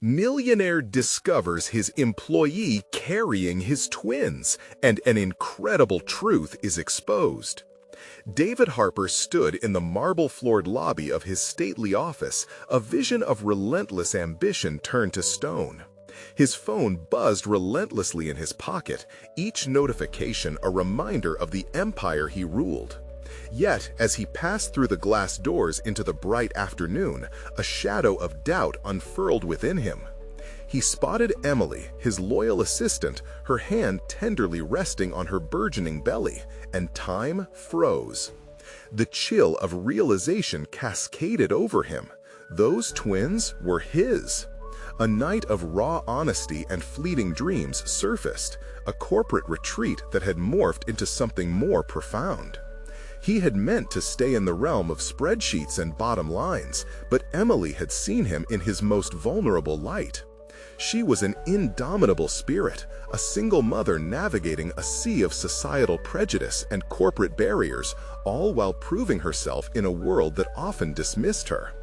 Millionaire discovers his employee carrying his twins, and an incredible truth is exposed. David Harper stood in the marble-floored lobby of his stately office, a vision of relentless ambition turned to stone. His phone buzzed relentlessly in his pocket, each notification a reminder of the empire he ruled. Yet, as he passed through the glass doors into the bright afternoon, a shadow of doubt unfurled within him. He spotted Emily, his loyal assistant, her hand tenderly resting on her burgeoning belly, and time froze. The chill of realization cascaded over him. Those twins were his. A night of raw honesty and fleeting dreams surfaced, a corporate retreat that had morphed into something more profound. He had meant to stay in the realm of spreadsheets and bottom lines, but Emily had seen him in his most vulnerable light. She was an indomitable spirit, a single mother navigating a sea of societal prejudice and corporate barriers, all while proving herself in a world that often dismissed her.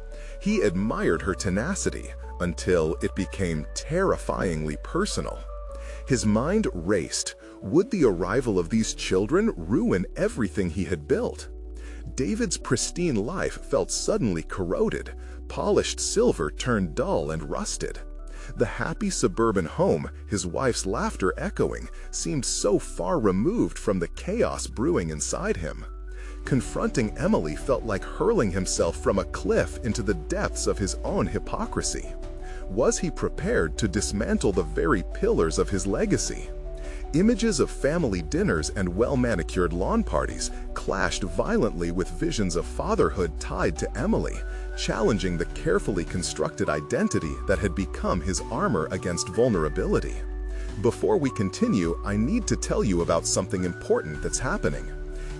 He admired her tenacity until it became terrifyingly personal. His mind raced. Would the arrival of these children ruin everything he had built? David's pristine life felt suddenly corroded. Polished silver turned dull and rusted. The happy suburban home, his wife's laughter echoing, seemed so far removed from the chaos brewing inside him. Confronting Emily felt like hurling himself from a cliff into the depths of his own hypocrisy. Was he prepared to dismantle the very pillars of his legacy? Images of family dinners and well-manicured lawn parties clashed violently with visions of fatherhood tied to Emily, challenging the carefully constructed identity that had become his armor against vulnerability. Before we continue, I need to tell you about something important that's happening.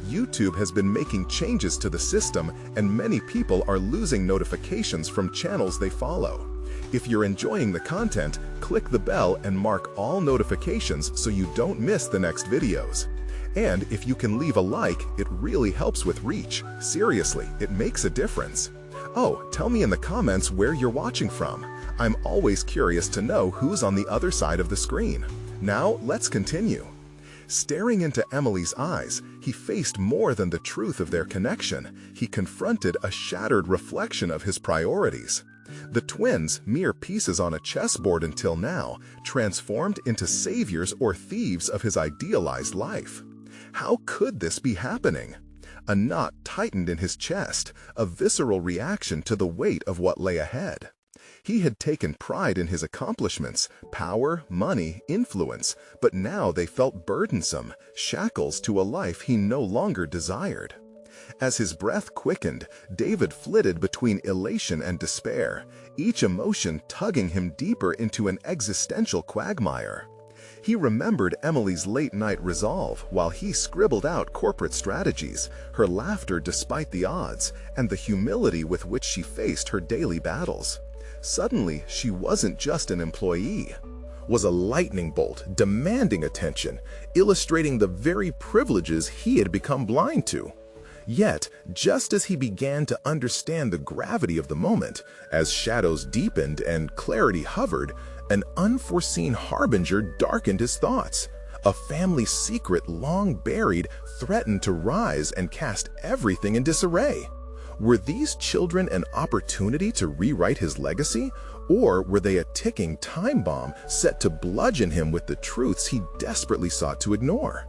YouTube has been making changes to the system, and many people are losing notifications from channels they follow. If you're enjoying the content, click the bell and mark all notifications so you don't miss the next videos. And if you can leave a like, it really helps with reach. Seriously, it makes a difference. Oh, tell me in the comments where you're watching from. I'm always curious to know who's on the other side of the screen. Now, let's continue. Staring into Emily's eyes, he faced more than the truth of their connection. He confronted a shattered reflection of his priorities. The twins, mere pieces on a chessboard until now, transformed into saviors or thieves of his idealized life. How could this be happening? A knot tightened in his chest, a visceral reaction to the weight of what lay ahead. He had taken pride in his accomplishments, power, money, influence, but now they felt burdensome, shackles to a life he no longer desired. As his breath quickened, David flitted between elation and despair, each emotion tugging him deeper into an existential quagmire. He remembered Emily's late-night resolve while he scribbled out corporate strategies, her laughter despite the odds, and the humility with which she faced her daily battles. Suddenly, she wasn't just an employee, was a lightning bolt demanding attention, illustrating the very privileges he had become blind to. Yet, just as he began to understand the gravity of the moment, as shadows deepened and clarity hovered, an unforeseen harbinger darkened his thoughts. A family secret long buried threatened to rise and cast everything in disarray. Were these children an opportunity to rewrite his legacy, or were they a ticking time bomb set to bludgeon him with the truths he desperately sought to ignore?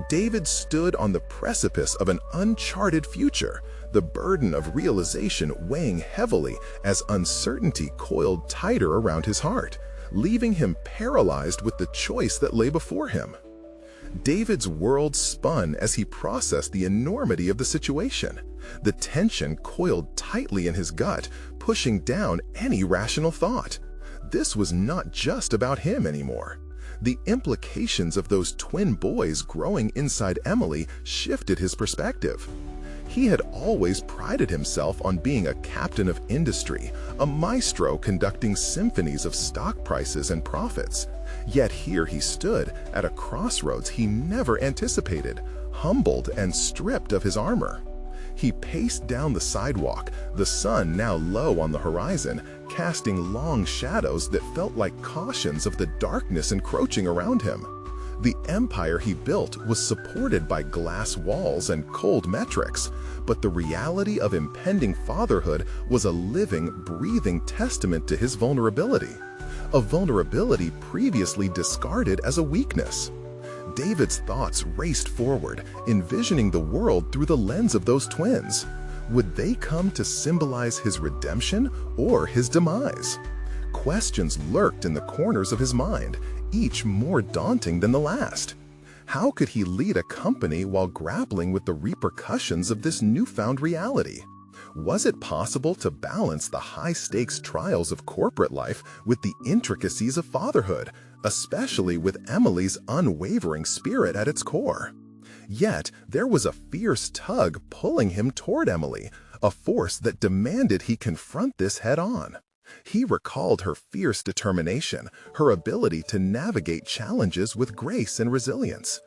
David stood on the precipice of an uncharted future, the burden of realization weighing heavily as uncertainty coiled tighter around his heart, leaving him paralyzed with the choice that lay before him. David's world spun as he processed the enormity of the situation. The tension coiled tightly in his gut, pushing down any rational thought. This was not just about him anymore. The implications of those twin boys growing inside Emily shifted his perspective. He had always prided himself on being a captain of industry, a maestro conducting symphonies of stock prices and profits. Yet here he stood at a crossroads he never anticipated, humbled and stripped of his armor. He paced down the sidewalk, the sun now low on the horizon, casting long shadows that felt like cautions of the darkness encroaching around him. The empire he built was supported by glass walls and cold metrics, but the reality of impending fatherhood was a living, breathing testament to his vulnerability, a vulnerability previously discarded as a weakness. David's thoughts raced forward, envisioning the world through the lens of those twins. Would they come to symbolize his redemption or his demise? Questions lurked in the corners of his mind, each more daunting than the last. How could he lead a company while grappling with the repercussions of this newfound reality? Was it possible to balance the high-stakes trials of corporate life with the intricacies of fatherhood, especially with Emily's unwavering spirit at its core? Yet, there was a fierce tug pulling him toward Emily, a force that demanded he confront this head-on. He recalled her fierce determination, her ability to navigate challenges with grace and resilience.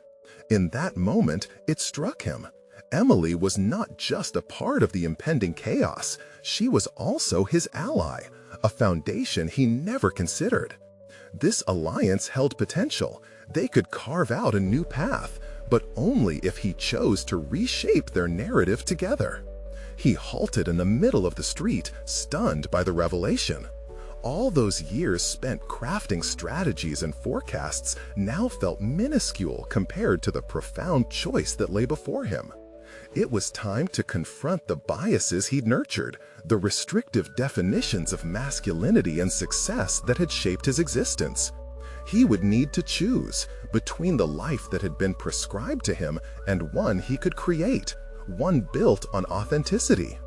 In that moment, it struck him. Emily was not just a part of the impending chaos, she was also his ally, a foundation he never considered. This alliance held potential. They could carve out a new path, but only if he chose to reshape their narrative together. He halted in the middle of the street, stunned by the revelation. All those years spent crafting strategies and forecasts now felt minuscule compared to the profound choice that lay before him. It was time to confront the biases he'd nurtured, the restrictive definitions of masculinity and success that had shaped his existence. He would need to choose between the life that had been prescribed to him and one he could create, one built on authenticity.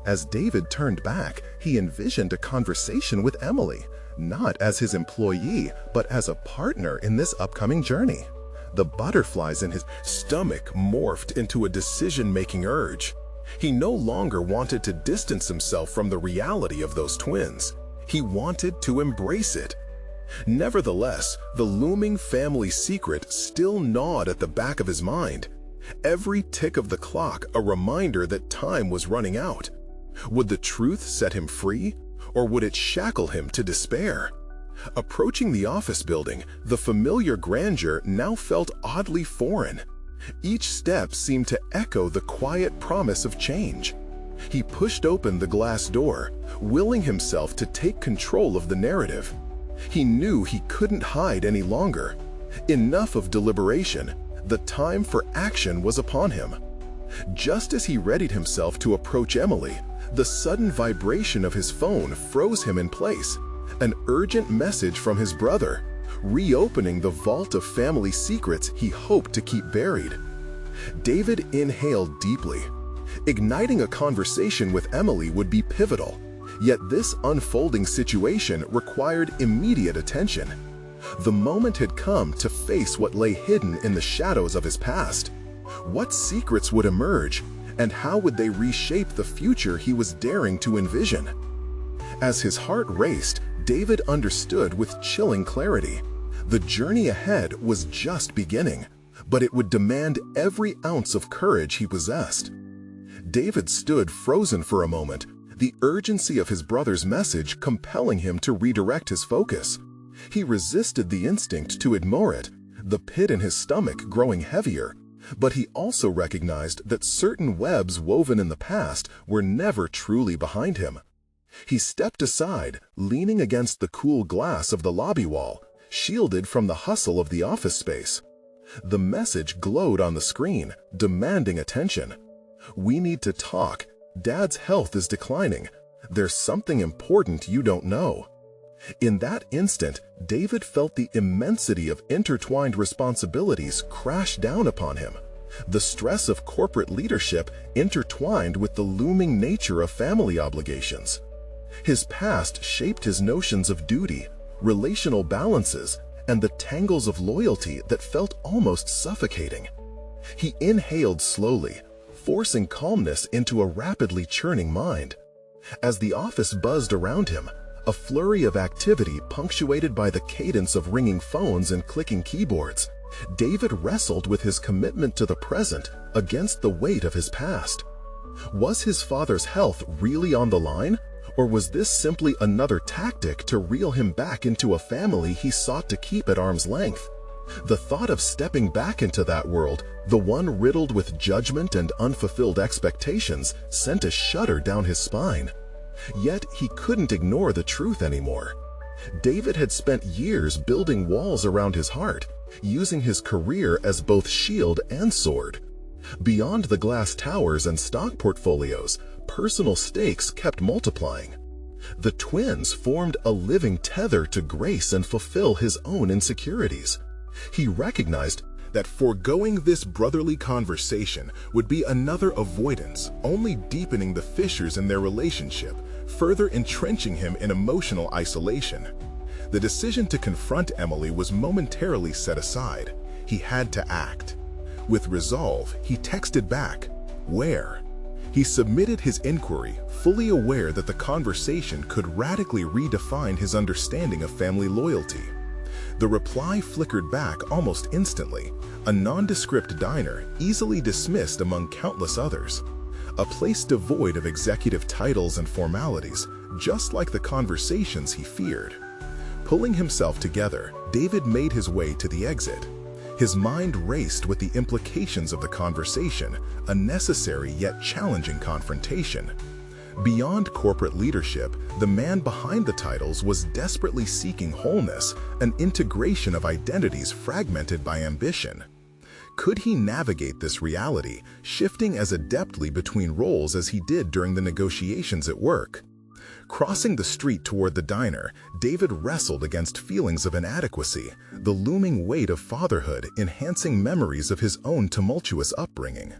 As David turned back, he envisioned a conversation with Emily, not as his employee, but as a partner in this upcoming journey. The butterflies in his stomach morphed into a decision-making urge. He no longer wanted to distance himself from the reality of those twins. He wanted to embrace it. Nevertheless, the looming family secret still gnawed at the back of his mind. Every tick of the clock a reminder that time was running out. Would the truth set him free, or would it shackle him to despair? Approaching the office building, the familiar grandeur now felt oddly foreign. Each step seemed to echo the quiet promise of change. He pushed open the glass door, willing himself to take control of the narrative. He knew he couldn't hide any longer. Enough of deliberation. The time for action was upon him. Just as he readied himself to approach Emily, the sudden vibration of his phone froze him in place. An urgent message from his brother, reopening the vault of family secrets he hoped to keep buried. David inhaled deeply. Igniting a conversation with Emily would be pivotal, yet this unfolding situation required immediate attention. The moment had come to face what lay hidden in the shadows of his past. What secrets would emerge, and how would they reshape the future he was daring to envision? As his heart raced, David understood with chilling clarity. The journey ahead was just beginning, but it would demand every ounce of courage he possessed. David stood frozen for a moment, the urgency of his brother's message compelling him to redirect his focus. He resisted the instinct to ignore it, the pit in his stomach growing heavier, but he also recognized that certain webs woven in the past were never truly behind him. He stepped aside, leaning against the cool glass of the lobby wall, shielded from the hustle of the office space. The message glowed on the screen, demanding attention. "We need to talk. Dad's health is declining. There's something important you don't know." In that instant, David felt the immensity of intertwined responsibilities crash down upon him. The stress of corporate leadership intertwined with the looming nature of family obligations. His past shaped his notions of duty, relational balances, and the tangles of loyalty that felt almost suffocating. He inhaled slowly, forcing calmness into a rapidly churning mind. As the office buzzed around him, a flurry of activity punctuated by the cadence of ringing phones and clicking keyboards, David wrestled with his commitment to the present against the weight of his past. Was his father's health really on the line? Or was this simply another tactic to reel him back into a family he sought to keep at arm's length? The thought of stepping back into that world, the one riddled with judgment and unfulfilled expectations, sent a shudder down his spine. Yet he couldn't ignore the truth anymore. David had spent years building walls around his heart, using his career as both shield and sword. Beyond the glass towers and stock portfolios, personal stakes kept multiplying. The twins formed a living tether to grace and fulfill his own insecurities. He recognized that foregoing this brotherly conversation would be another avoidance, only deepening the fissures in their relationship, further entrenching him in emotional isolation. The decision to confront Emily was momentarily set aside. He had to act. With resolve, he texted back, "Where?" He submitted his inquiry, fully aware that the conversation could radically redefine his understanding of family loyalty. The reply flickered back almost instantly, a nondescript diner easily dismissed among countless others. A place devoid of executive titles and formalities, just like the conversations he feared. Pulling himself together, David made his way to the exit. His mind raced with the implications of the conversation, a necessary yet challenging confrontation. Beyond corporate leadership, the man behind the titles was desperately seeking wholeness, an integration of identities fragmented by ambition. Could he navigate this reality, shifting as adeptly between roles as he did during the negotiations at work? Crossing the street toward the diner, David wrestled against feelings of inadequacy, the looming weight of fatherhood enhancing memories of his own tumultuous upbringing.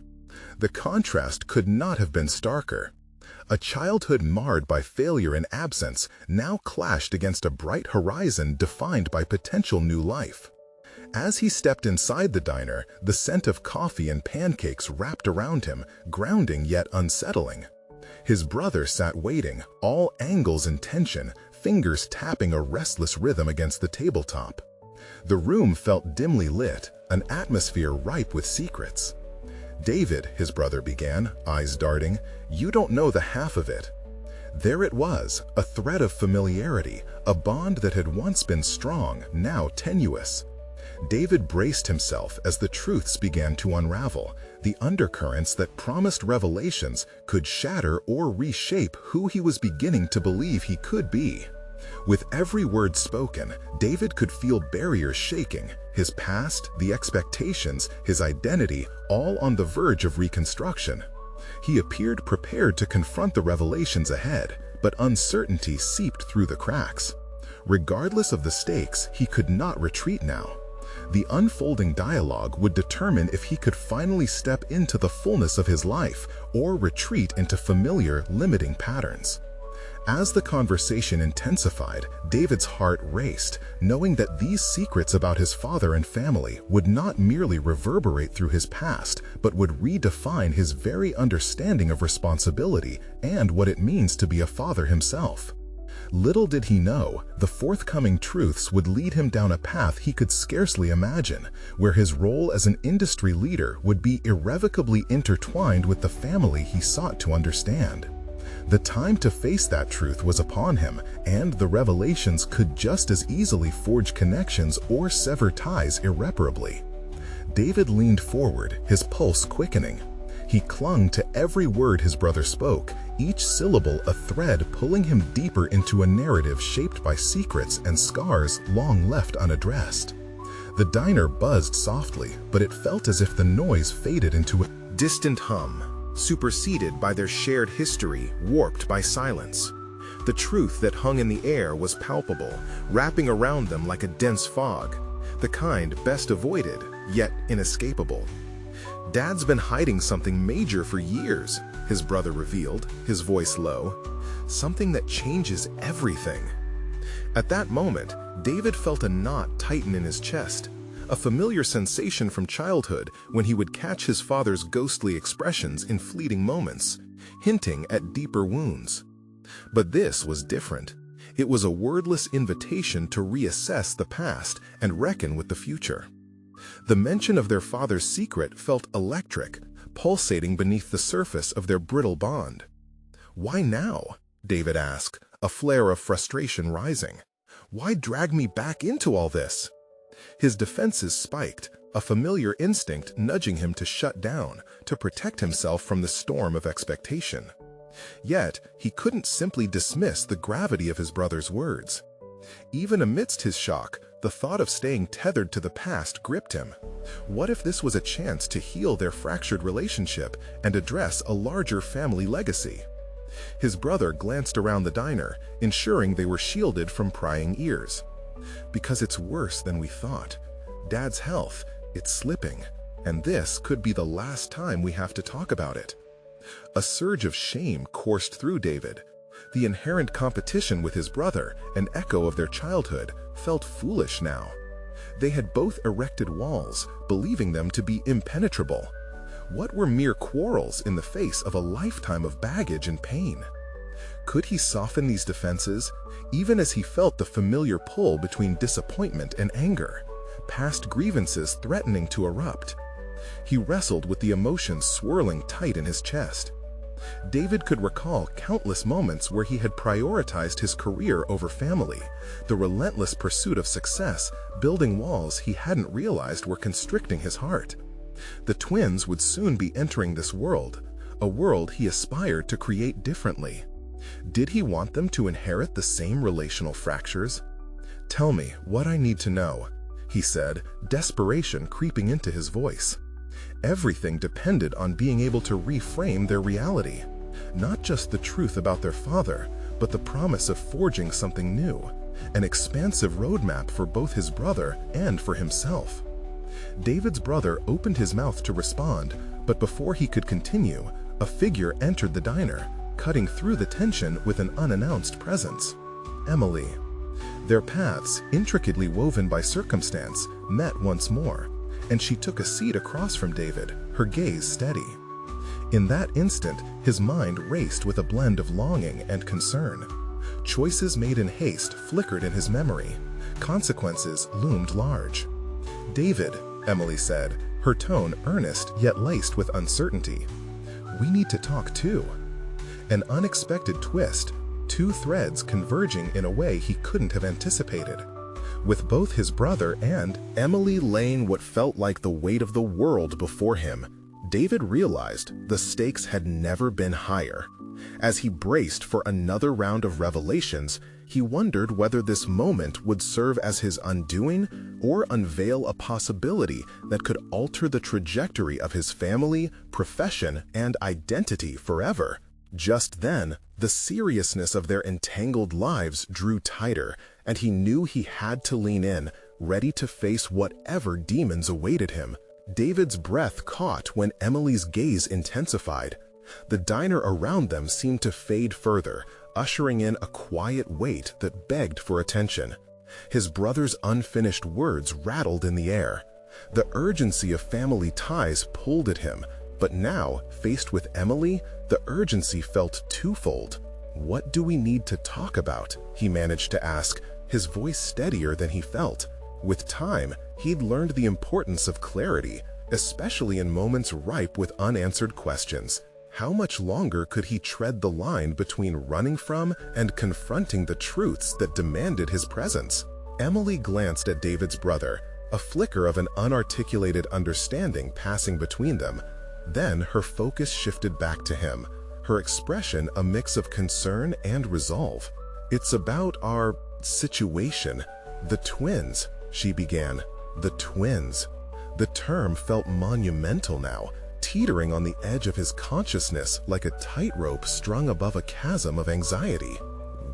The contrast could not have been starker. A childhood marred by failure and absence now clashed against a bright horizon defined by potential new life. As he stepped inside the diner, the scent of coffee and pancakes wrapped around him, grounding yet unsettling. His brother sat waiting, all angles in tension, fingers tapping a restless rhythm against the tabletop. The room felt dimly lit, an atmosphere ripe with secrets. "David," his brother began, eyes darting, "you don't know the half of it." There it was, a thread of familiarity, a bond that had once been strong, now tenuous. David braced himself as the truths began to unravel. The undercurrents that promised revelations could shatter or reshape who he was beginning to believe he could be. With every word spoken, David could feel barriers shaking, his past, the expectations, his identity, all on the verge of reconstruction. He appeared prepared to confront the revelations ahead, but uncertainty seeped through the cracks. Regardless of the stakes, he could not retreat now. The unfolding dialogue would determine if he could finally step into the fullness of his life or retreat into familiar, limiting patterns. As the conversation intensified, David's heart raced, knowing that these secrets about his father and family would not merely reverberate through his past, but would redefine his very understanding of responsibility and what it means to be a father himself. Little did he know, the forthcoming truths would lead him down a path he could scarcely imagine, where his role as an industry leader would be irrevocably intertwined with the family he sought to understand. The time to face that truth was upon him, and the revelations could just as easily forge connections or sever ties irreparably. David leaned forward, his pulse quickening. He clung to every word his brother spoke, each syllable a thread pulling him deeper into a narrative shaped by secrets and scars long left unaddressed. The diner buzzed softly, but it felt as if the noise faded into a distant hum, superseded by their shared history, warped by silence. The truth that hung in the air was palpable, wrapping around them like a dense fog, the kind best avoided, yet inescapable. "Dad's been hiding something major for years," his brother revealed, his voice low. "Something that changes everything." At that moment, David felt a knot tighten in his chest, a familiar sensation from childhood when he would catch his father's ghostly expressions in fleeting moments, hinting at deeper wounds. But this was different. It was a wordless invitation to reassess the past and reckon with the future. The mention of their father's secret felt electric, pulsating beneath the surface of their brittle bond. Why now? David asked, a flare of frustration rising. "Why drag me back into all this?" His defenses spiked, a familiar instinct nudging him to shut down, to protect himself from the storm of expectation. Yet, he couldn't simply dismiss the gravity of his brother's words. Even amidst his shock, the thought of staying tethered to the past gripped him. What if this was a chance to heal their fractured relationship and address a larger family legacy? His brother glanced around the diner, ensuring they were shielded from prying ears. "Because it's worse than we thought. Dad's health, it's slipping, and this could be the last time we have to talk about it." A surge of shame coursed through David. The inherent competition with his brother, an echo of their childhood, felt foolish now. They had both erected walls, believing them to be impenetrable. What were mere quarrels in the face of a lifetime of baggage and pain? Could he soften these defenses, even as he felt the familiar pull between disappointment and anger, past grievances threatening to erupt? He wrestled with the emotions swirling tight in his chest. David could recall countless moments where he had prioritized his career over family, the relentless pursuit of success, building walls he hadn't realized were constricting his heart. The twins would soon be entering this world, a world he aspired to create differently. Did he want them to inherit the same relational fractures? "Tell me what I need to know," he said, desperation creeping into his voice. Everything depended on being able to reframe their reality. Not just the truth about their father, but the promise of forging something new, an expansive roadmap for both his brother and for himself. David's brother opened his mouth to respond, but before he could continue, a figure entered the diner, cutting through the tension with an unannounced presence. Emily. Their paths, intricately woven by circumstance, met once more, and she took a seat across from David, her gaze steady. In that instant, his mind raced with a blend of longing and concern. Choices made in haste flickered in his memory. Consequences loomed large. "David," Emily said, her tone earnest yet laced with uncertainty. "We need to talk too." An unexpected twist, two threads converging in a way he couldn't have anticipated. With both his brother and Emily laying what felt like the weight of the world before him, David realized the stakes had never been higher. As he braced for another round of revelations, he wondered whether this moment would serve as his undoing or unveil a possibility that could alter the trajectory of his family, profession, and identity forever. Just then, the seriousness of their entangled lives drew tighter, and he knew he had to lean in, ready to face whatever demons awaited him. David's breath caught when Emily's gaze intensified. The diner around them seemed to fade further, ushering in a quiet weight that begged for attention. His brother's unfinished words rattled in the air. The urgency of family ties pulled at him, but now, faced with Emily, the urgency felt twofold. "What do we need to talk about?" he managed to ask, his voice steadier than he felt. With time, he'd learned the importance of clarity, especially in moments ripe with unanswered questions. How much longer could he tread the line between running from and confronting the truths that demanded his presence? Emily glanced at David's brother, a flicker of an unarticulated understanding passing between them. Then her focus shifted back to him, her expression a mix of concern and resolve. "It's about our situation. The twins," she began. The twins. The term felt monumental now, teetering on the edge of his consciousness like a tightrope strung above a chasm of anxiety.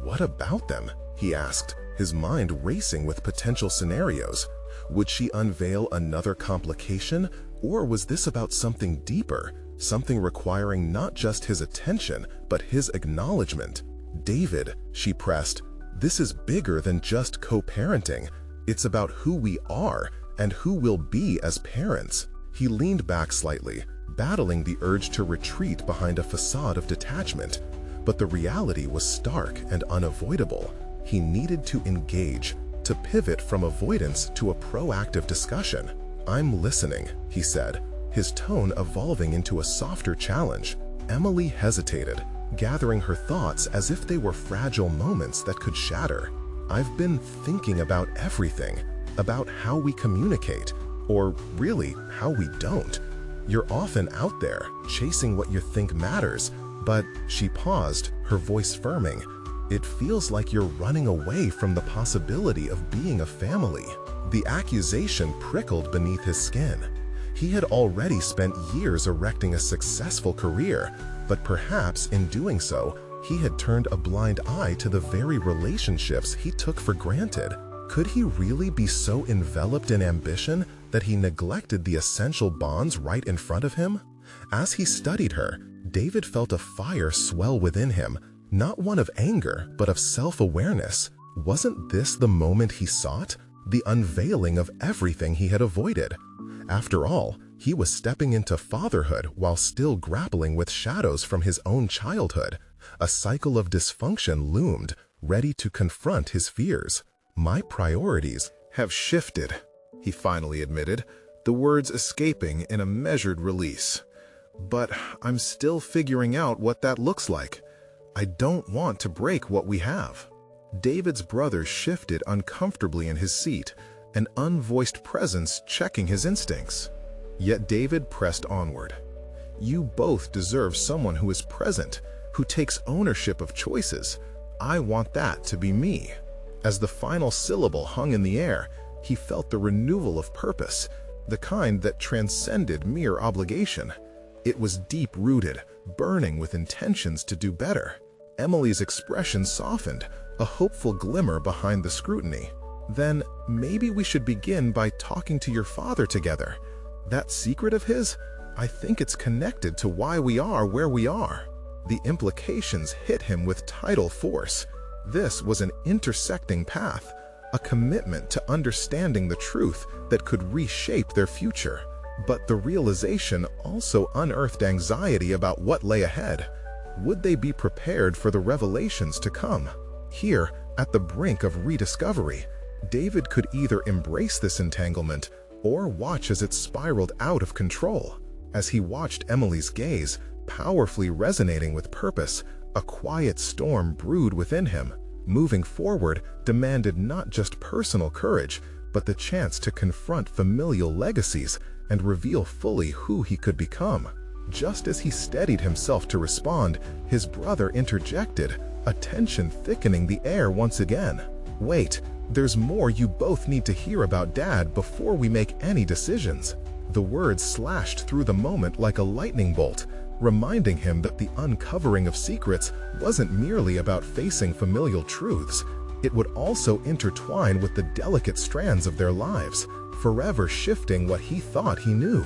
"What about them?" he asked, his mind racing with potential scenarios. Would she unveil another complication, or was this about something deeper, something requiring not just his attention, but his acknowledgement? "David," she pressed, "this is bigger than just co-parenting. It's about who we are and who we'll be as parents." He leaned back slightly, battling the urge to retreat behind a facade of detachment. But the reality was stark and unavoidable. He needed to engage, to pivot from avoidance to a proactive discussion. "I'm listening," he said, his tone evolving into a softer challenge. Emily hesitated, gathering her thoughts as if they were fragile moments that could shatter. "I've been thinking about everything, about how we communicate, or really, how we don't. You're often out there, chasing what you think matters, but," she paused, her voice firming, "it feels like you're running away from the possibility of being a family." The accusation prickled beneath his skin. He had already spent years erecting a successful career, but perhaps in doing so, he had turned a blind eye to the very relationships he took for granted. Could he really be so enveloped in ambition that he neglected the essential bonds right in front of him? As he studied her, David felt a fire swell within him, not one of anger, but of self-awareness. Wasn't this the moment he sought? The unveiling of everything he had avoided. After all, he was stepping into fatherhood while still grappling with shadows from his own childhood. A cycle of dysfunction loomed, ready to confront his fears. "My priorities have shifted," he finally admitted, the words escaping in a measured release. "But I'm still figuring out what that looks like. I don't want to break what we have." David's brother shifted uncomfortably in his seat, an unvoiced presence checking his instincts. Yet David pressed onward. "You both deserve someone who is present, who takes ownership of choices. I want that to be me." As the final syllable hung in the air, he felt the renewal of purpose, the kind that transcended mere obligation. It was deep-rooted, burning with intentions to do better. Emily's expression softened, a hopeful glimmer behind the scrutiny. "Then maybe we should begin by talking to your father together. That secret of his, I think it's connected to why we are where we are." The implications hit him with tidal force. This was an intersecting path, a commitment to understanding the truth that could reshape their future. But the realization also unearthed anxiety about what lay ahead. Would they be prepared for the revelations to come? Here, at the brink of rediscovery, David could either embrace this entanglement or watch as it spiraled out of control. As he watched Emily's gaze, powerfully resonating with purpose, a quiet storm brewed within him. Moving forward demanded not just personal courage, but the chance to confront familial legacies and reveal fully who he could become. Just as he steadied himself to respond, his brother interjected, a tension thickening the air once again. "Wait, there's more you both need to hear about Dad before we make any decisions." The words slashed through the moment like a lightning bolt, reminding him that the uncovering of secrets wasn't merely about facing familial truths. It would also intertwine with the delicate strands of their lives, forever shifting what he thought he knew.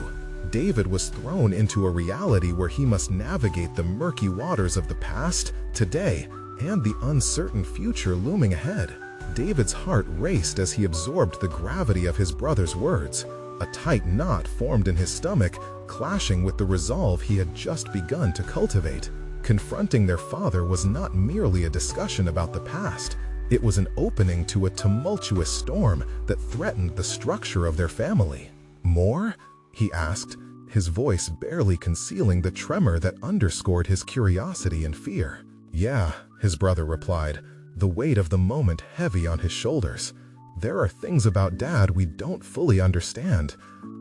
David was thrown into a reality where he must navigate the murky waters of the past, today, and the uncertain future looming ahead. David's heart raced as he absorbed the gravity of his brother's words. A tight knot formed in his stomach, clashing with the resolve he had just begun to cultivate. Confronting their father was not merely a discussion about the past. It was an opening to a tumultuous storm that threatened the structure of their family. "More?" he asked, his voice barely concealing the tremor that underscored his curiosity and fear. "Yeah," his brother replied, the weight of the moment heavy on his shoulders. "There are things about Dad we don't fully understand,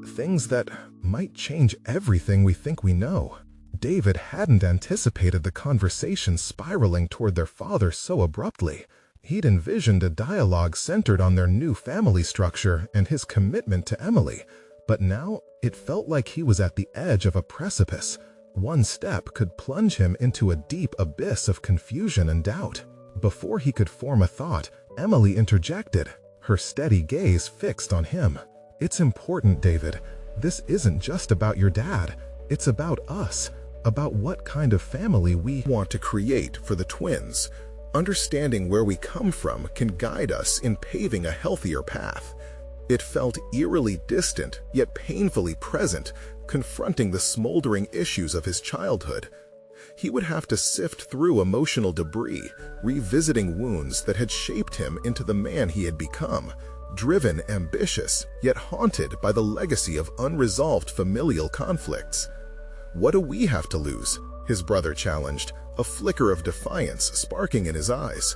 things that might change everything we think we know." David hadn't anticipated the conversation spiraling toward their father so abruptly. He'd envisioned a dialogue centered on their new family structure and his commitment to Emily, but now it felt like he was at the edge of a precipice. One step could plunge him into a deep abyss of confusion and doubt. Before he could form a thought, Emily interjected, her steady gaze fixed on him. "It's important, David. This isn't just about your dad. It's about us, about what kind of family we want to create for the twins. Understanding where we come from can guide us in paving a healthier path." It felt eerily distant, yet painfully present, confronting the smoldering issues of his childhood. He would have to sift through emotional debris, revisiting wounds that had shaped him into the man he had become, driven, ambitious, yet haunted by the legacy of unresolved familial conflicts. "What do we have to lose?" his brother challenged, a flicker of defiance sparking in his eyes.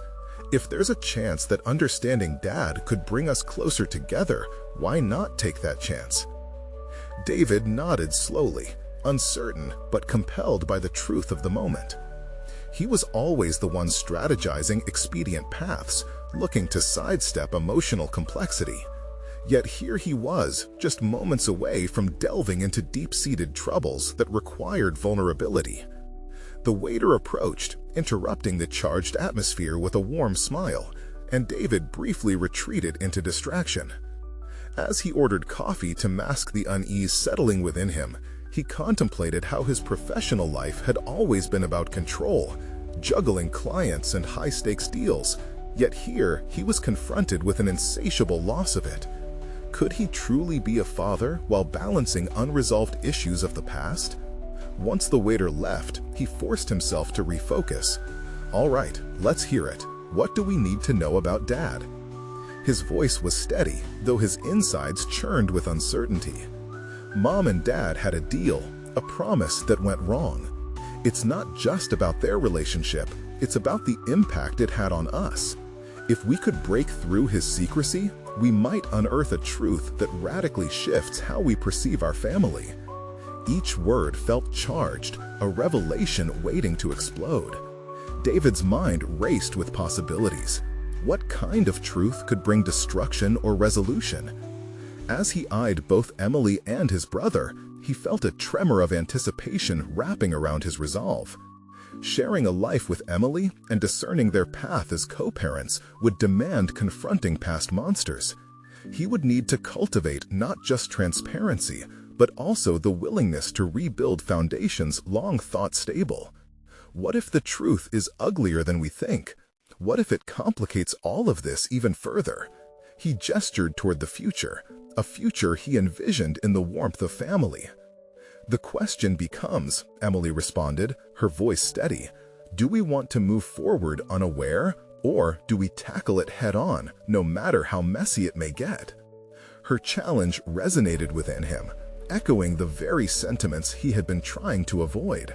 If there's a chance that understanding Dad could bring us closer together, why not take that chance? David nodded slowly, uncertain but compelled by the truth of the moment. He was always the one strategizing expedient paths, looking to sidestep emotional complexity. Yet here he was, just moments away from delving into deep-seated troubles that required vulnerability. The waiter approached, interrupting the charged atmosphere with a warm smile, and David briefly retreated into distraction. As he ordered coffee to mask the unease settling within him, he contemplated how his professional life had always been about control, juggling clients and high-stakes deals, yet here he was confronted with an insatiable loss of it. Could he truly be a father while balancing unresolved issues of the past? Once the waiter left, he forced himself to refocus. "All right, let's hear it. What do we need to know about Dad?" His voice was steady, though his insides churned with uncertainty. Mom and Dad had a deal, a promise that went wrong. It's not just about their relationship, it's about the impact it had on us. If we could break through his secrecy, we might unearth a truth that radically shifts how we perceive our family. Each word felt charged, a revelation waiting to explode. David's mind raced with possibilities. What kind of truth could bring destruction or resolution? As he eyed both Emily and his brother, he felt a tremor of anticipation wrapping around his resolve. Sharing a life with Emily and discerning their path as co-parents would demand confronting past monsters. He would need to cultivate not just transparency, but also the willingness to rebuild foundations long thought stable. What if the truth is uglier than we think? What if it complicates all of this even further? He gestured toward the future, a future he envisioned in the warmth of family. "The question becomes," Emily responded, her voice steady, "do we want to move forward unaware, or do we tackle it head-on, no matter how messy it may get?" Her challenge resonated within him, echoing the very sentiments he had been trying to avoid.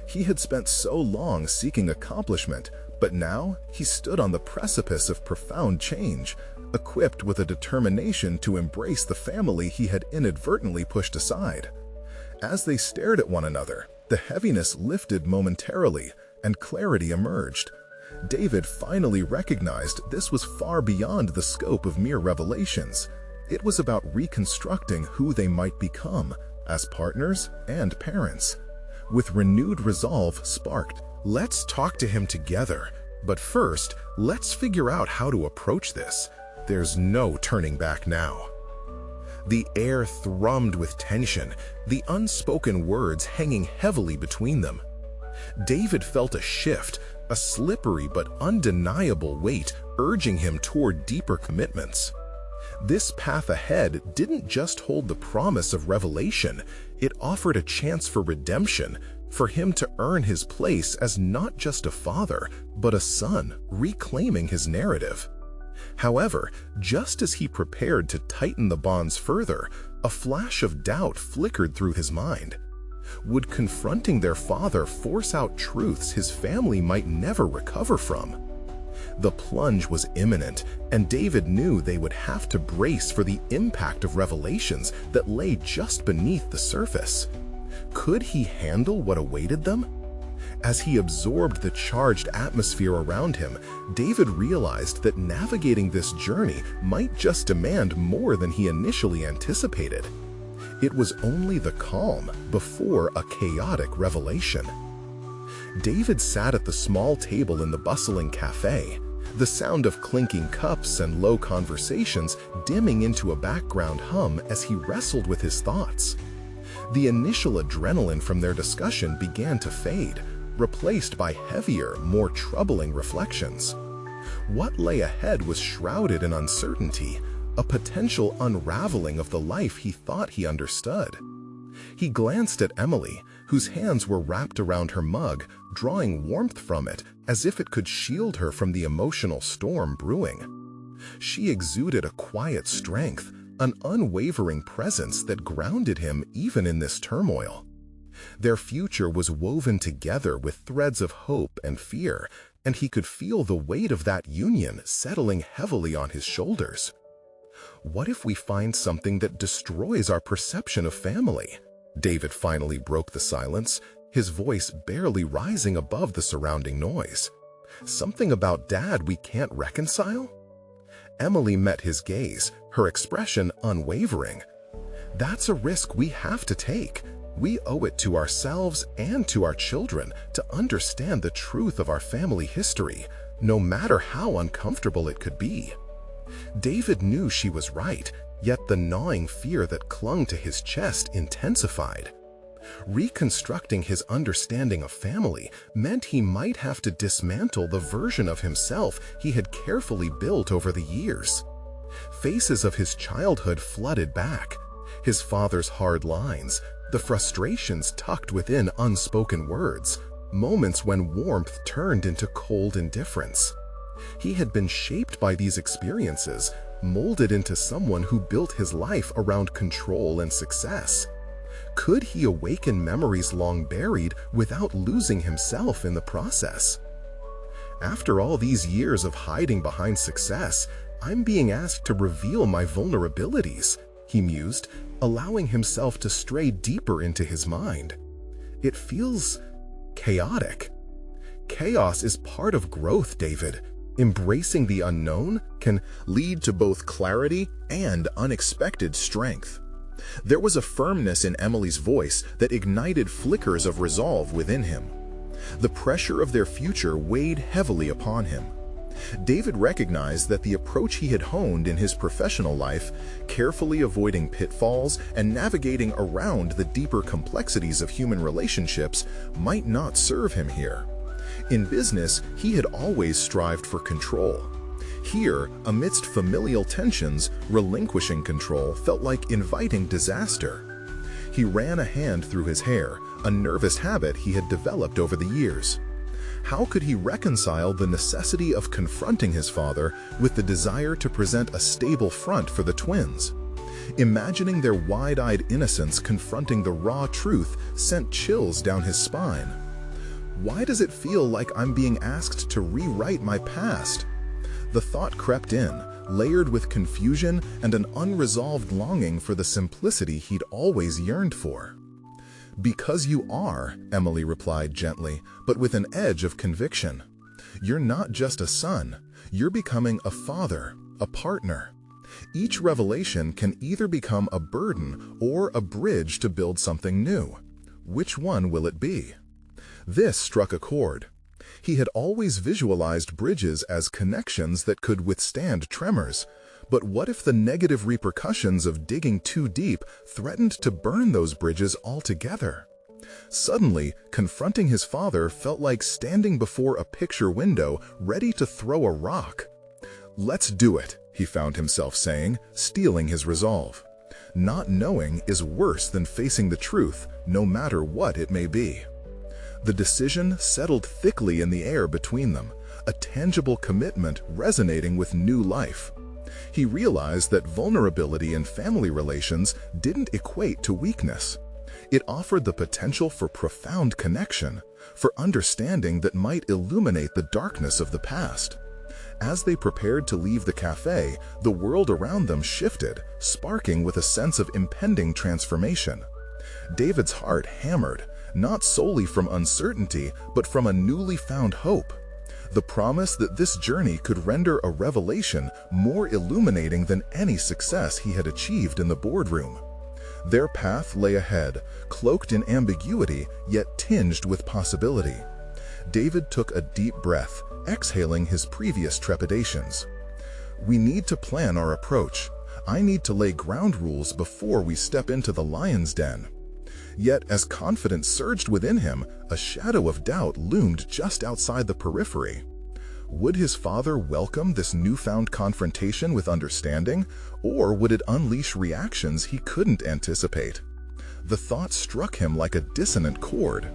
He had spent so long seeking accomplishment, but now he stood on the precipice of profound change, equipped with a determination to embrace the family he had inadvertently pushed aside. As they stared at one another, the heaviness lifted momentarily, and clarity emerged. David finally recognized this was far beyond the scope of mere revelations. It was about reconstructing who they might become as partners and parents. With renewed resolve sparked, "Let's talk to him together. But first, let's figure out how to approach this. There's no turning back now." The air thrummed with tension, the unspoken words hanging heavily between them. David felt a shift, a slippery but undeniable weight urging him toward deeper commitments. This path ahead didn't just hold the promise of revelation, it offered a chance for redemption, for him to earn his place as not just a father, but a son, reclaiming his narrative. However, just as he prepared to tighten the bonds further, a flash of doubt flickered through his mind. Would confronting their father force out truths his family might never recover from? The plunge was imminent, and David knew they would have to brace for the impact of revelations that lay just beneath the surface. Could he handle what awaited them? As he absorbed the charged atmosphere around him, David realized that navigating this journey might just demand more than he initially anticipated. It was only the calm before a chaotic revelation. David sat at the small table in the bustling cafe, the sound of clinking cups and low conversations dimming into a background hum as he wrestled with his thoughts. The initial adrenaline from their discussion began to fade, replaced by heavier, more troubling reflections. What lay ahead was shrouded in uncertainty, a potential unraveling of the life he thought he understood. He glanced at Emily, whose hands were wrapped around her mug, drawing warmth from it as if it could shield her from the emotional storm brewing. She exuded a quiet strength, an unwavering presence that grounded him even in this turmoil. Their future was woven together with threads of hope and fear, and he could feel the weight of that union settling heavily on his shoulders. What if we find something that destroys our perception of family? David finally broke the silence, his voice barely rising above the surrounding noise. Something about Dad we can't reconcile? Emily met his gaze, her expression unwavering. That's a risk we have to take. We owe it to ourselves and to our children to understand the truth of our family history, no matter how uncomfortable it could be. David knew she was right, yet the gnawing fear that clung to his chest intensified. Reconstructing his understanding of family meant he might have to dismantle the version of himself he had carefully built over the years. Faces of his childhood flooded back. His father's hard lines, the frustrations tucked within unspoken words, moments when warmth turned into cold indifference. He had been shaped by these experiences, molded into someone who built his life around control and success. Could he awaken memories long buried without losing himself in the process? After all these years of hiding behind success, I'm being asked to reveal my vulnerabilities, he mused, allowing himself to stray deeper into his mind. It feels chaotic. Chaos is part of growth, David. Embracing the unknown can lead to both clarity and unexpected strength. There was a firmness in Emily's voice that ignited flickers of resolve within him. The pressure of their future weighed heavily upon him. David recognized that the approach he had honed in his professional life, carefully avoiding pitfalls and navigating around the deeper complexities of human relationships, might not serve him here. In business, he had always strived for control. Here, amidst familial tensions, relinquishing control felt like inviting disaster. He ran a hand through his hair, a nervous habit he had developed over the years. How could he reconcile the necessity of confronting his father with the desire to present a stable front for the twins? Imagining their wide-eyed innocence confronting the raw truth sent chills down his spine. Why does it feel like I'm being asked to rewrite my past? The thought crept in, layered with confusion and an unresolved longing for the simplicity he'd always yearned for. "Because you are," Emily replied gently, but with an edge of conviction. "You're not just a son, you're becoming a father, a partner. Each revelation can either become a burden or a bridge to build something new. Which one will it be?" This struck a chord. He had always visualized bridges as connections that could withstand tremors. But what if the negative repercussions of digging too deep threatened to burn those bridges altogether? Suddenly, confronting his father felt like standing before a picture window ready to throw a rock. "Let's do it," he found himself saying, steeling his resolve. Not knowing is worse than facing the truth, no matter what it may be. The decision settled thickly in the air between them, a tangible commitment resonating with new life. He realized that vulnerability in family relations didn't equate to weakness. It offered the potential for profound connection, for understanding that might illuminate the darkness of the past. As they prepared to leave the cafe, the world around them shifted, sparking with a sense of impending transformation. David's heart hammered, not solely from uncertainty, but from a newly found hope. The promise that this journey could render a revelation more illuminating than any success he had achieved in the boardroom. Their path lay ahead, cloaked in ambiguity, yet tinged with possibility. David took a deep breath, exhaling his previous trepidations. "We need to plan our approach. I need to lay ground rules before we step into the lion's den." Yet, as confidence surged within him, a shadow of doubt loomed just outside the periphery. Would his father welcome this newfound confrontation with understanding, or would it unleash reactions he couldn't anticipate? The thought struck him like a dissonant chord.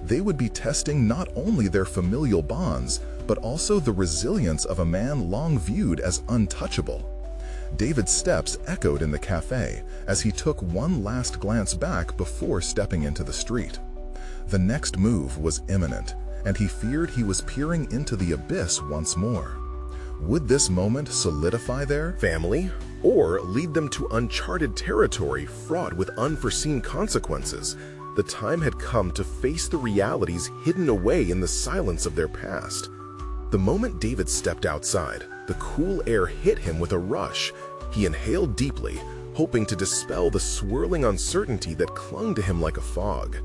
They would be testing not only their familial bonds, but also the resilience of a man long viewed as untouchable. David's steps echoed in the cafe as he took one last glance back before stepping into the street. The next move was imminent, and he feared he was peering into the abyss once more. Would this moment solidify their family, or lead them to uncharted territory fraught with unforeseen consequences? The time had come to face the realities hidden away in the silence of their past. The moment David stepped outside, the cool air hit him with a rush. He inhaled deeply, hoping to dispel the swirling uncertainty that clung to him like a fog.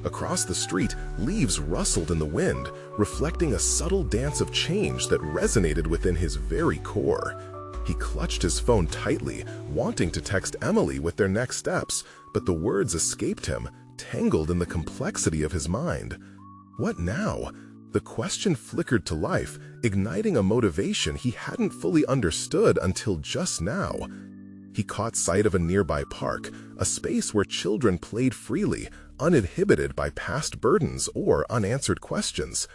Across the street, leaves rustled in the wind, reflecting a subtle dance of change that resonated within his very core. He clutched his phone tightly, wanting to text Emily with their next steps, but the words escaped him, tangled in the complexity of his mind. What now? The question flickered to life, igniting a motivation he hadn't fully understood until just now. He caught sight of a nearby park, a space where children played freely, uninhibited by past burdens or unanswered questions.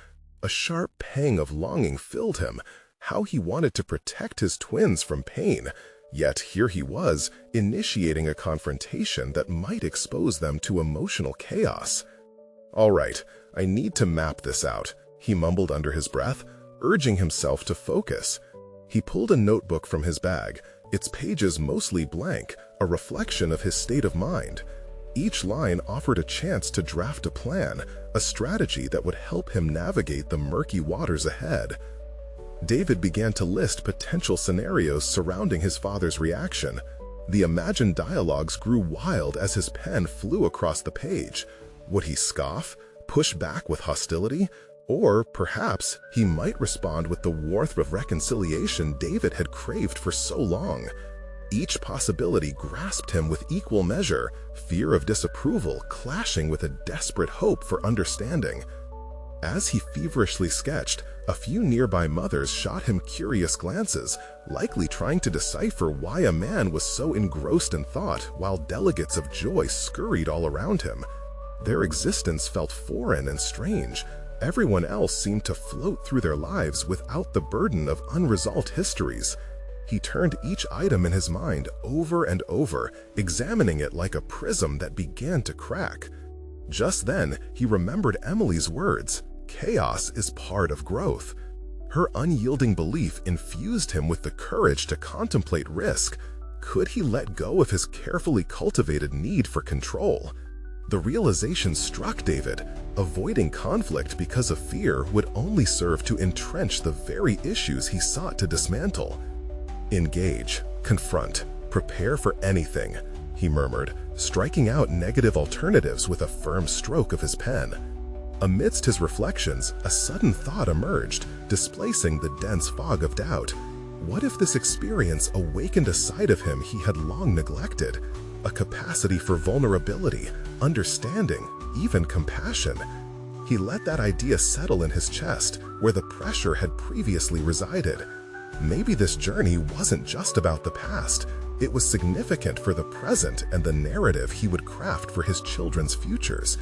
A sharp pang of longing filled him. How he wanted to protect his twins from pain. Yet here he was, initiating a confrontation that might expose them to emotional chaos. "All right, I need to map this out," he mumbled under his breath, urging himself to focus. He pulled a notebook from his bag, its pages mostly blank, a reflection of his state of mind. Each line offered a chance to draft a plan, a strategy that would help him navigate the murky waters ahead. David began to list potential scenarios surrounding his father's reaction. The imagined dialogues grew wild as his pen flew across the page. Would he scoff, push back with hostility, or perhaps he might respond with the warmth of reconciliation David had craved for so long? Each possibility grasped him with equal measure, fear of disapproval clashing with a desperate hope for understanding. As he feverishly sketched, a few nearby mothers shot him curious glances, likely trying to decipher why a man was so engrossed in thought while delegates of joy scurried all around him. Their existence felt foreign and strange. Everyone else seemed to float through their lives without the burden of unresolved histories. He turned each item in his mind over and over, examining it like a prism that began to crack. Just then, he remembered Emily's words, "Chaos is part of growth." Her unyielding belief infused him with the courage to contemplate risk. Could he let go of his carefully cultivated need for control? The realization struck David. Avoiding conflict because of fear would only serve to entrench the very issues he sought to dismantle. "Engage, confront, prepare for anything," he murmured, striking out negative alternatives with a firm stroke of his pen. Amidst his reflections, a sudden thought emerged, displacing the dense fog of doubt. What if this experience awakened a side of him he had long neglected? A capacity for vulnerability, understanding, even compassion. He let that idea settle in his chest, where the pressure had previously resided. Maybe this journey wasn't just about the past. It was significant for the present and the narrative he would craft for his children's futures.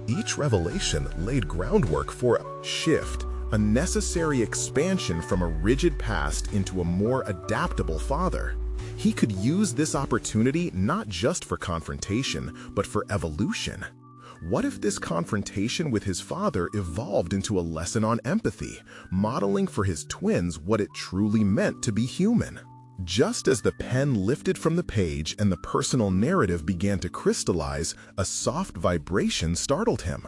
Each revelation laid groundwork for a shift, a necessary expansion from a rigid past into a more adaptable father. He could use this opportunity not just for confrontation, but for evolution. What if this confrontation with his father evolved into a lesson on empathy, modeling for his twins what it truly meant to be human? Just as the pen lifted from the page and the personal narrative began to crystallize, a soft vibration startled him.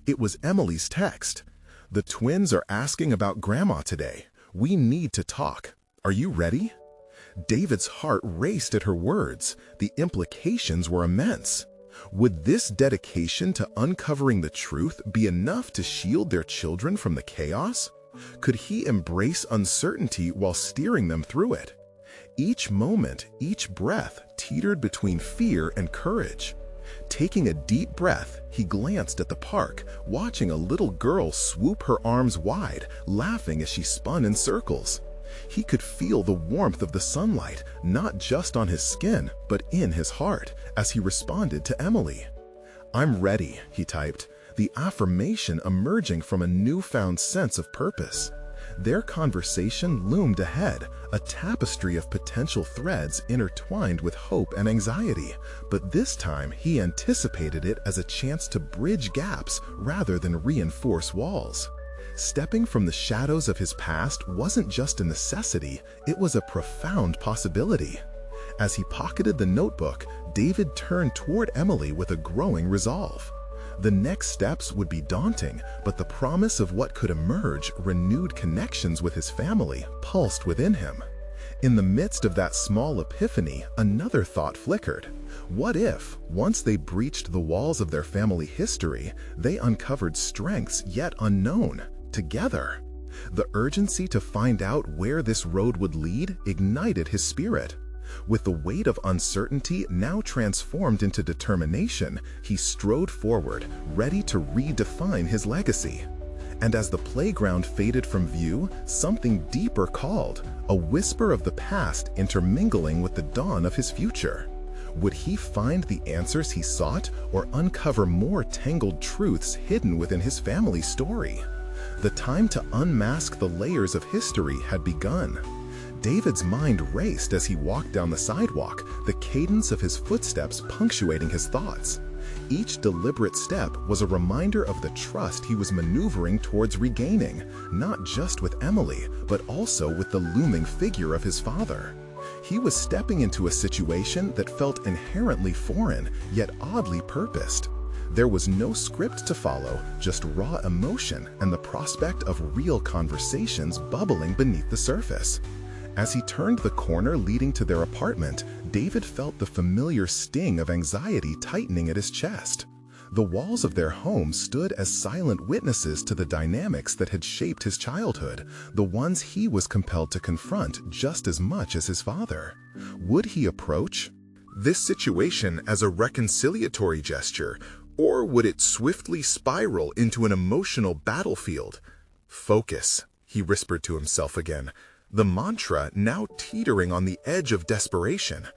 It was Emily's text. "The twins are asking about Grandma today. We need to talk. Are you ready?" David's heart raced at her words. The implications were immense. Would this dedication to uncovering the truth be enough to shield their children from the chaos? Could he embrace uncertainty while steering them through it? Each moment, each breath teetered between fear and courage. Taking a deep breath, he glanced at the park, watching a little girl swoop her arms wide, laughing as she spun in circles. He could feel the warmth of the sunlight, not just on his skin, but in his heart, as he responded to Emily. "I'm ready," he typed, the affirmation emerging from a newfound sense of purpose. Their conversation loomed ahead, a tapestry of potential threads intertwined with hope and anxiety. But this time, he anticipated it as a chance to bridge gaps rather than reinforce walls. Stepping from the shadows of his past wasn't just a necessity, it was a profound possibility. As he pocketed the notebook, David turned toward Emily with a growing resolve. The next steps would be daunting, but the promise of what could emerge, renewed connections with his family, pulsed within him. In the midst of that small epiphany, another thought flickered. What if, once they breached the walls of their family history, they uncovered strengths yet unknown, together? The urgency to find out where this road would lead ignited his spirit. With the weight of uncertainty now transformed into determination, he strode forward, ready to redefine his legacy. And as the playground faded from view, something deeper called, a whisper of the past intermingling with the dawn of his future. Would he find the answers he sought, or uncover more tangled truths hidden within his family story? The time to unmask the layers of history had begun. David's mind raced as he walked down the sidewalk, the cadence of his footsteps punctuating his thoughts. Each deliberate step was a reminder of the trust he was maneuvering towards regaining, not just with Emily, but also with the looming figure of his father. He was stepping into a situation that felt inherently foreign, yet oddly purposed. There was no script to follow, just raw emotion and the prospect of real conversations bubbling beneath the surface. As he turned the corner leading to their apartment, David felt the familiar sting of anxiety tightening at his chest. The walls of their home stood as silent witnesses to the dynamics that had shaped his childhood, the ones he was compelled to confront just as much as his father. Would he approach this situation as a reconciliatory gesture, or would it swiftly spiral into an emotional battlefield? "Focus," he whispered to himself again, the mantra now teetering on the edge of desperation.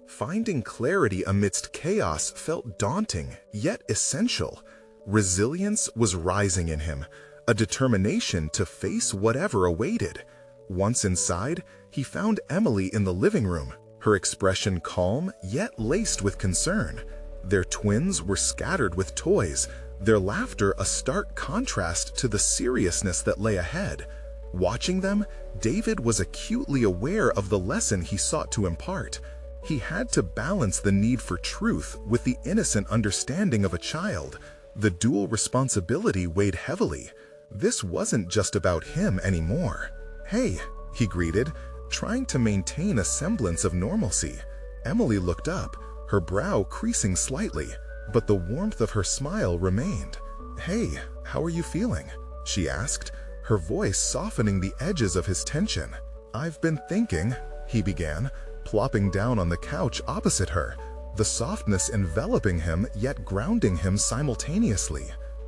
Finding clarity amidst chaos felt daunting, yet essential. Resilience was rising in him, a determination to face whatever awaited. Once inside, he found Emily in the living room, her expression calm, yet laced with concern. Their twins were scattered with toys, their laughter a stark contrast to the seriousness that lay ahead. Watching them, David was acutely aware of the lesson he sought to impart. He had to balance the need for truth with the innocent understanding of a child. The dual responsibility weighed heavily. This wasn't just about him anymore. "Hey," he greeted, trying to maintain a semblance of normalcy. Emily looked up, her brow creasing slightly, but the warmth of her smile remained. "Hey, how are you feeling?" she asked, her voice softening the edges of his tension. "I've been thinking," he began, plopping down on the couch opposite her, the softness enveloping him yet grounding him simultaneously.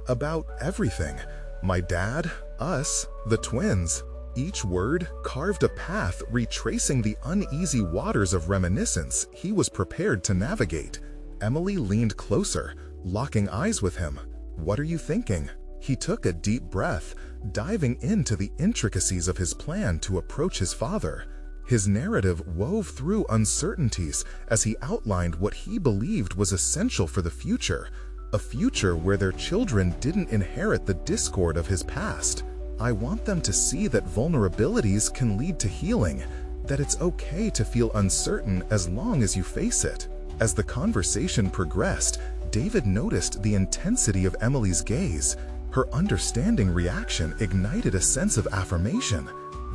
"About everything. My dad, us, the twins." Each word carved a path retracing the uneasy waters of reminiscence he was prepared to navigate. Emily leaned closer, locking eyes with him. "What are you thinking?" He took a deep breath, diving into the intricacies of his plan to approach his father. His narrative wove through uncertainties as he outlined what he believed was essential for the future, a future where their children didn't inherit the discord of his past. "I want them to see that vulnerabilities can lead to healing, that it's okay to feel uncertain as long as you face it." As the conversation progressed, David noticed the intensity of Emily's gaze. Her understanding reaction ignited a sense of affirmation.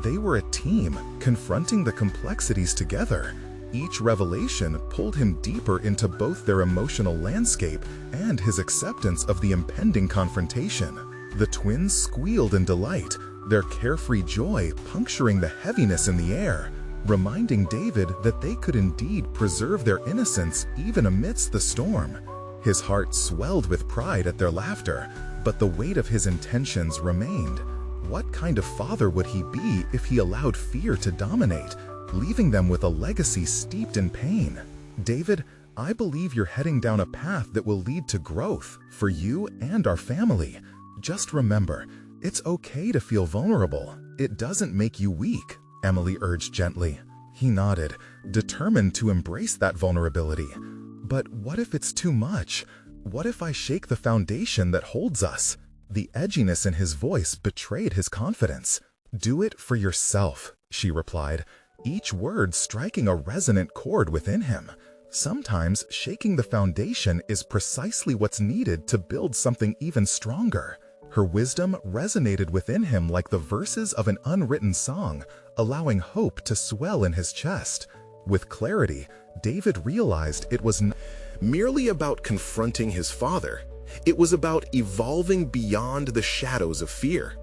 They were a team, confronting the complexities together. Each revelation pulled him deeper into both their emotional landscape and his acceptance of the impending confrontation. The twins squealed in delight, their carefree joy puncturing the heaviness in the air, reminding David that they could indeed preserve their innocence even amidst the storm. His heart swelled with pride at their laughter, but the weight of his intentions remained. What kind of father would he be if he allowed fear to dominate, leaving them with a legacy steeped in pain? "David, I believe you're heading down a path that will lead to growth for you and our family. Just remember, it's okay to feel vulnerable." It doesn't make you weak, Emily urged gently. He nodded, determined to embrace that vulnerability. But what if it's too much? What if I shake the foundation that holds us? The edginess in his voice betrayed his confidence. Do it for yourself, she replied, each word striking a resonant chord within him. Sometimes shaking the foundation is precisely what's needed to build something even stronger. Her wisdom resonated within him like the verses of an unwritten song, allowing hope to swell in his chest. With clarity, David realized it was not merely about confronting his father. It was about evolving beyond the shadows of fear.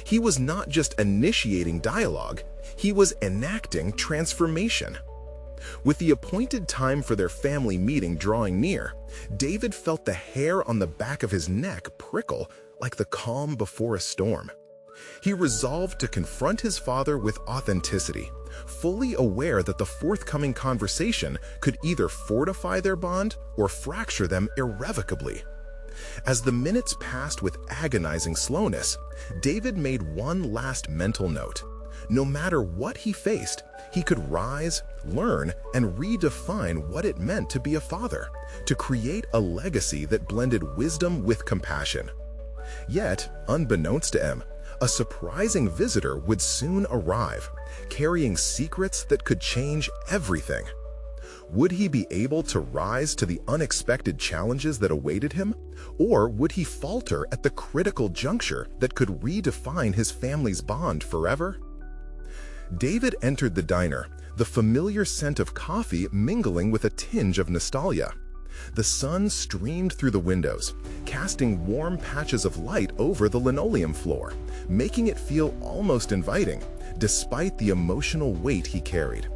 He was not just initiating dialogue, he was enacting transformation. With the appointed time for their family meeting drawing near, David felt the hair on the back of his neck prickle like the calm before a storm. He resolved to confront his father with authenticity, fully aware that the forthcoming conversation could either fortify their bond or fracture them irrevocably. As the minutes passed with agonizing slowness, David made one last mental note. No matter what he faced, he could rise, learn, and redefine what it meant to be a father, to create a legacy that blended wisdom with compassion. Yet, unbeknownst to him, a surprising visitor would soon arrive, carrying secrets that could change everything. Would he be able to rise to the unexpected challenges that awaited him? Or would he falter at the critical juncture that could redefine his family's bond forever? David entered the diner, the familiar scent of coffee mingling with a tinge of nostalgia. The sun streamed through the windows, casting warm patches of light over the linoleum floor, making it feel almost inviting, despite the emotional weight he carried.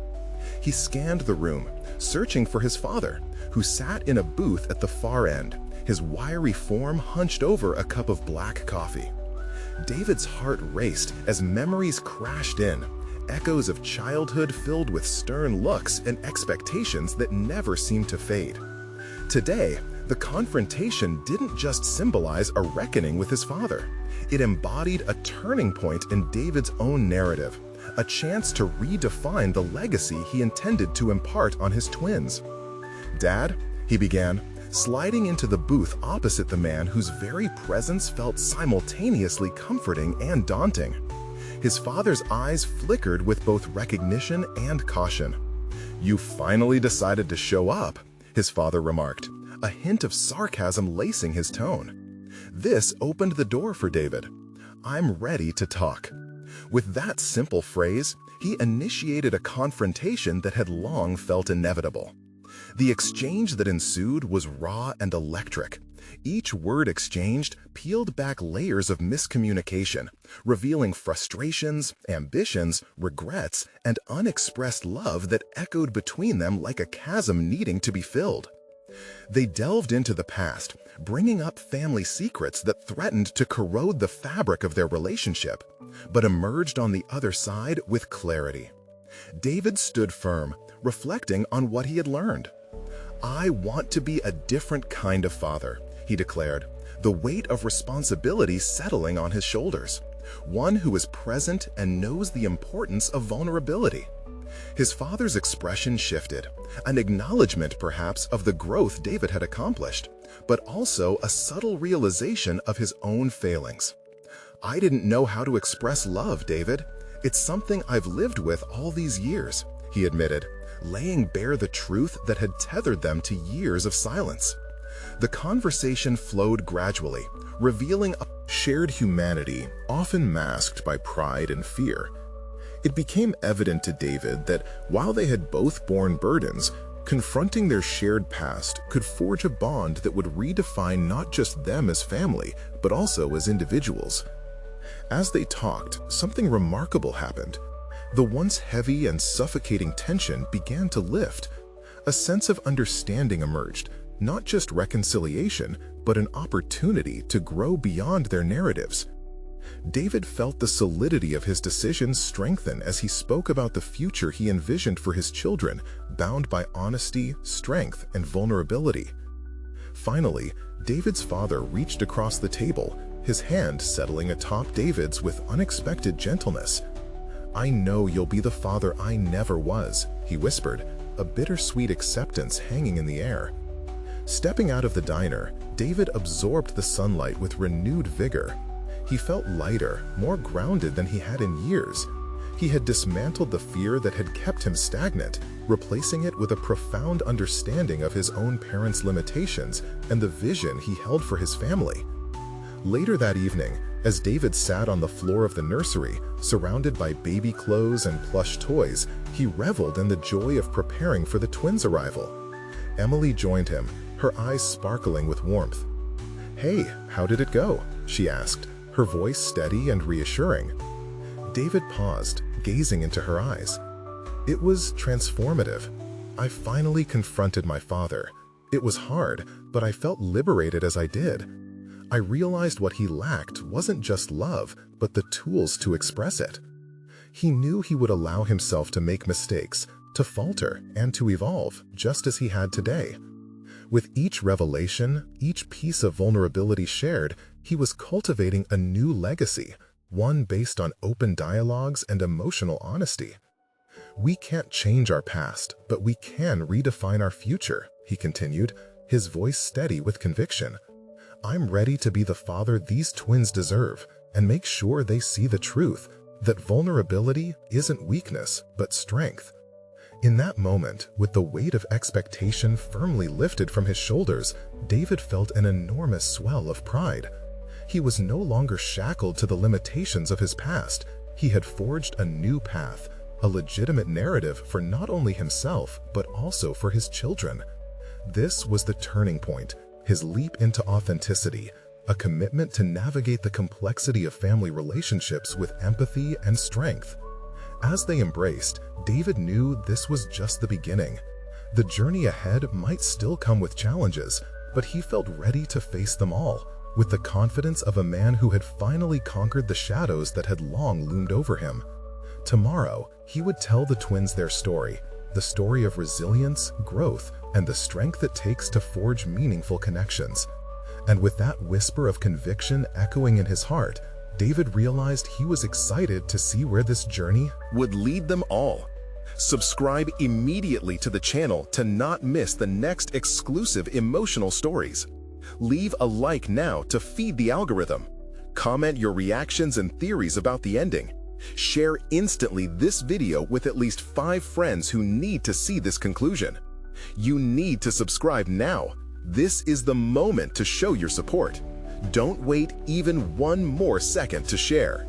He scanned the room, searching for his father, who sat in a booth at the far end, his wiry form hunched over a cup of black coffee. David's heart raced as memories crashed in, echoes of childhood filled with stern looks and expectations that never seemed to fade. Today, the confrontation didn't just symbolize a reckoning with his father. It embodied a turning point in David's own narrative, a chance to redefine the legacy he intended to impart on his twins. "Dad," he began, sliding into the booth opposite the man whose very presence felt simultaneously comforting and daunting. His father's eyes flickered with both recognition and caution. "You finally decided to show up," his father remarked, a hint of sarcasm lacing his tone. This opened the door for David. "I'm ready to talk." With that simple phrase, he initiated a confrontation that had long felt inevitable. The exchange that ensued was raw and electric. Each word exchanged peeled back layers of miscommunication, revealing frustrations, ambitions, regrets, and unexpressed love that echoed between them like a chasm needing to be filled. They delved into the past, bringing up family secrets that threatened to corrode the fabric of their relationship, but emerged on the other side with clarity. David stood firm, reflecting on what he had learned. "I want to be a different kind of father," he declared, the weight of responsibility settling on his shoulders. One who is present and knows the importance of vulnerability. His father's expression shifted, an acknowledgement perhaps of the growth David had accomplished, but also a subtle realization of his own failings. "I didn't know how to express love, David. It's something I've lived with all these years," he admitted, laying bare the truth that had tethered them to years of silence. The conversation flowed gradually, revealing a shared humanity often masked by pride and fear. It became evident to David that while they had both borne burdens, confronting their shared past could forge a bond that would redefine not just them as family, but also as individuals. As they talked, something remarkable happened. The once heavy and suffocating tension began to lift. A sense of understanding emerged, not just reconciliation, but an opportunity to grow beyond their narratives. David felt the solidity of his decisions strengthen as he spoke about the future he envisioned for his children, bound by honesty, strength, and vulnerability. Finally, David's father reached across the table, his hand settling atop David's with unexpected gentleness. "I know you'll be the father I never was," he whispered, a bittersweet acceptance hanging in the air. Stepping out of the diner, David absorbed the sunlight with renewed vigor. He felt lighter, more grounded than he had in years. He had dismantled the fear that had kept him stagnant, replacing it with a profound understanding of his own parents' limitations and the vision he held for his family. Later that evening, as David sat on the floor of the nursery, surrounded by baby clothes and plush toys, he reveled in the joy of preparing for the twins' arrival. Emily joined him, her eyes sparkling with warmth. "Hey, how did it go?" she asked, her voice steady and reassuring. David paused, gazing into her eyes. "It was transformative. I finally confronted my father. It was hard, but I felt liberated as I did. I realized what he lacked wasn't just love, but the tools to express it. He knew he would allow himself to make mistakes, to falter, and to evolve, just as he had today. With each revelation, each piece of vulnerability shared, he was cultivating a new legacy, one based on open dialogues and emotional honesty. We can't change our past, but we can redefine our future," he continued, his voice steady with conviction. "I'm ready to be the father these twins deserve and make sure they see the truth, that vulnerability isn't weakness, but strength." In that moment, with the weight of expectation firmly lifted from his shoulders, David felt an enormous swell of pride. He was no longer shackled to the limitations of his past. He had forged a new path, a legitimate narrative for not only himself, but also for his children. This was the turning point, his leap into authenticity, a commitment to navigate the complexity of family relationships with empathy and strength. As they embraced, David knew this was just the beginning. The journey ahead might still come with challenges, but he felt ready to face them all, with the confidence of a man who had finally conquered the shadows that had long loomed over him. Tomorrow, he would tell the twins their story, the story of resilience, growth, and the strength it takes to forge meaningful connections. And with that whisper of conviction echoing in his heart, David realized he was excited to see where this journey would lead them all. Subscribe immediately to the channel to not miss the next exclusive emotional stories. Leave a like now to feed the algorithm. Comment your reactions and theories about the ending. Share instantly this video with at least 5 friends who need to see this conclusion. You need to subscribe now. This is the moment to show your support. Don't wait even one more second to share.